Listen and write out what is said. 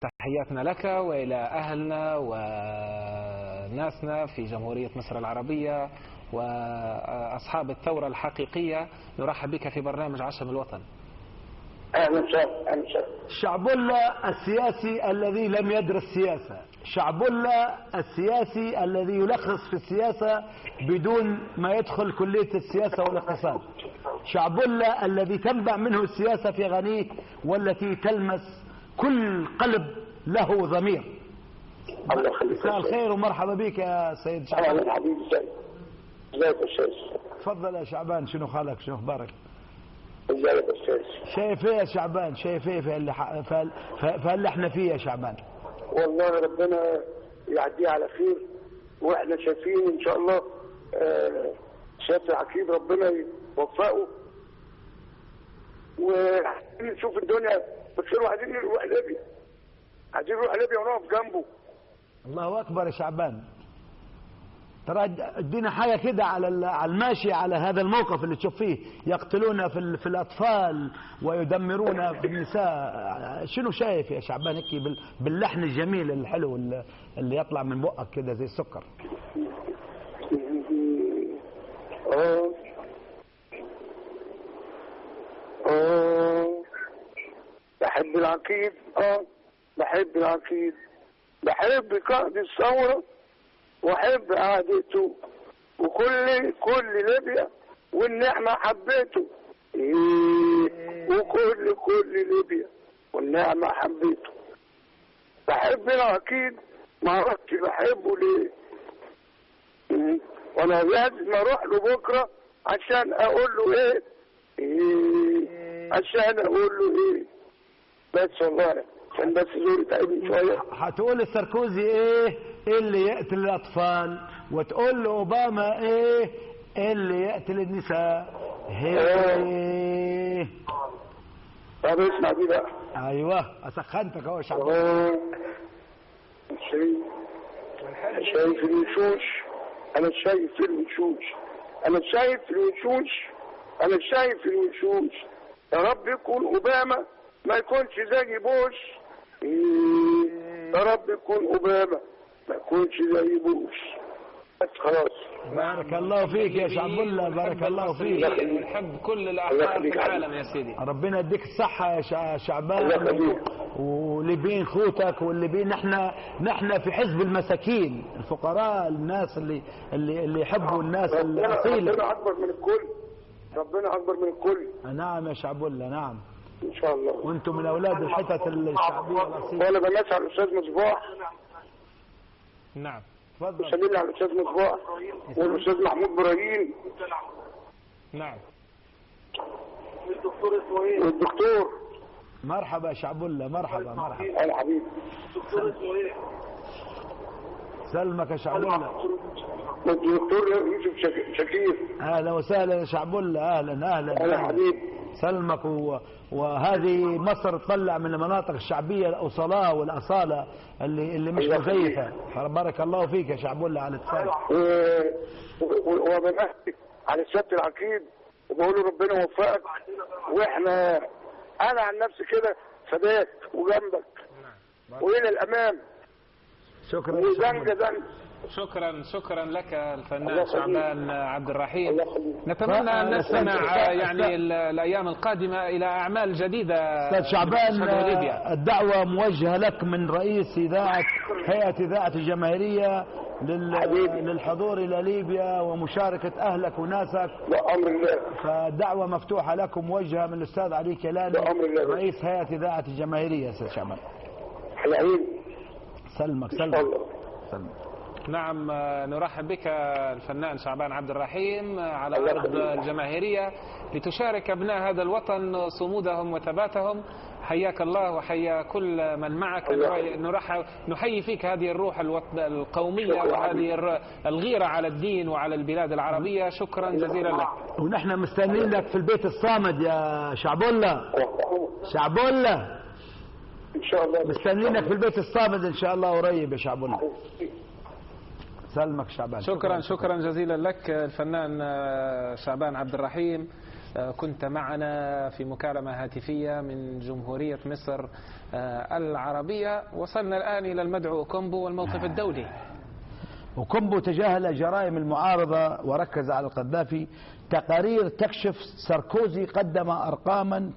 تحياتنا لك وإلى أهلنا وناسنا في جمهورية مصر العربية وأصحاب الثورة الحقيقية. نرحب بك في برنامج عشم الوطن. أهلا وسهلا. أهلا وسهلا. شعبولة السياسي الذي لم يدرس سياسة، شعبولة السياسي الذي يلخص في السياسة بدون ما يدخل كلية السياسة والاقتصاد، شعبولة الذي تنبع منه السياسة في غنيه والتي تلمس كل قلب له ضمير. الله يخليك. مساء الخير ومرحبا بك يا سيد شعبان. أهلا حبيبي. ازيك يا أستاذ؟ تفضل يا شعبان، شنو حالك، شنو اخبارك؟ ازيك يا أستاذ؟ شايف ايه يا شعبان، شايف ايه فاللي احنا فيه يا شعبان؟ والله ربنا يعديه على خير، واحنا شايفين ان شاء الله سيادة العقيد ربنا يوفقه، ونشوف الدنيا بخير، وعايزين نروح ليبيا، عايزين نروح ليبيا ونقف جنبه. الله اكبر يا شعبان. ترى ادينا حاجه كده على الماشي على هذا الموقف اللي تشوف فيه يقتلون في الاطفال ويدمرون في النساء. شنو شايف يا شعبان هيك باللحن الجميل الحلو اللي يطلع من بقك كده زي السكر؟ بحب العقيد، بحب العقيد، بحب قائد الثوره واحب قعدته، وكل ليبيا والنعمة حبيته، وكل ليبيا والنعمة حبيته. بحب العقيد، ما عرفتش بحبه ليه، وانا لازم اروح له بكره عشان اقول له ايه، عشان اقول له ايه، بس والله عشان بس زوري تعبني شويه. هتقول لساركوزي ايه اللي يقتل الاطفال، وتقول له اوباما ايه اللي يقتل النساء. هي طب اسمع دي بقى. ايوه اسخنتك اهو يا شعبان. شايف الوشوش، انا شايف الوشوش، انا شايف الوشوش، انا شايف الوشوش. يا رب يكون اوباما ما يكونش زي بوش، يا رب يكون اوباما ما يكونش زي بوش. بس خلاص. بارك الله فيك يا شعبولة، بارك الله فيك. نحب كل الاحرار في العالم يا سيدي. ربنا يديك الصحة يا شعبان، ولبين خوتك واللي نحن في حزب المساكين الفقراء، الناس اللي يحبوا الناس الأصيلة. ربنا أكبر من الكل، ربنا أكبر من الكل. نعم يا شعبولة، نعم إن شاء الله. وانتم من أولاد الحتت الشعبية الأصيلة. وأنا بمسح على الأستاذ مصباح. نعم تفضل. سلم على الأستاذ مصباح والأستاذ محمود إبراهيم. نعم. والدكتور اسمه إيه؟ والدكتور. مرحبا يا شعبولة، مرحبا. أنا حبيبي. الدكتور اسمه إيه؟ سلمك يا شعبولة. الدكتور يوسف شكير. أهلا وسهلا يا شعبولة، أهلا. أنا حبيبي. سلمك. وهذه مصر تطلع من المناطق الشعبية الأصلاء والأصالة اللي مش مزيفة. بارك الله فيك يا شعبولة على الاتصال. وبمسك على سيادة العقيد وبقول له ربنا يوفقك، واحنا انا عن نفسي كده فداك وجنبك والى الامام. شكرا. شكرا لك الفنان شعبان عبد الرحيم. نتمنى أن نستمع يعني الأيام القادمة إلى أعمال جديدة. أستاذ شعبان، الدعوة موجهة لك من رئيس هيئة إذاعة الجماهيرية للحضور إلى ليبيا ومشاركة أهلك وناسك. بأمر الله. فالدعوة مفتوحة لكم، موجهة من الأستاذ علي كيلاني رئيس هيئة إذاعة الجماهيرية. أستاذ شعبان حلوين. سلمك. نعم، نرحب بك الفنان شعبان عبد الرحيم على أرض الجماهيرية لتشارك أبناء هذا الوطن صمودهم وثباتهم. حياك الله وحيا كل من معك. نحيي فيك هذه الروح القومية وهذه الغيرة على الدين وعلى البلاد العربية. شكرا جزيلا لك. ونحن مستنين لك في البيت الصامد يا شعبولة. إن شاء الله مستنينك في البيت الصامد إن شاء الله قريب يا شعبولة. سلمك شعبان. شكرا جزيلا لك الفنان شعبان عبد الرحيم كنت معنا في مكالمة هاتفية من جمهورية مصر العربية. وصلنا الآن إلى المدعو كومبو والموقف الدولي. وكومبو تجاهل جرائم المعارضة وركز على القذافي. تقارير تكشف ساركوزي قدم أرقاما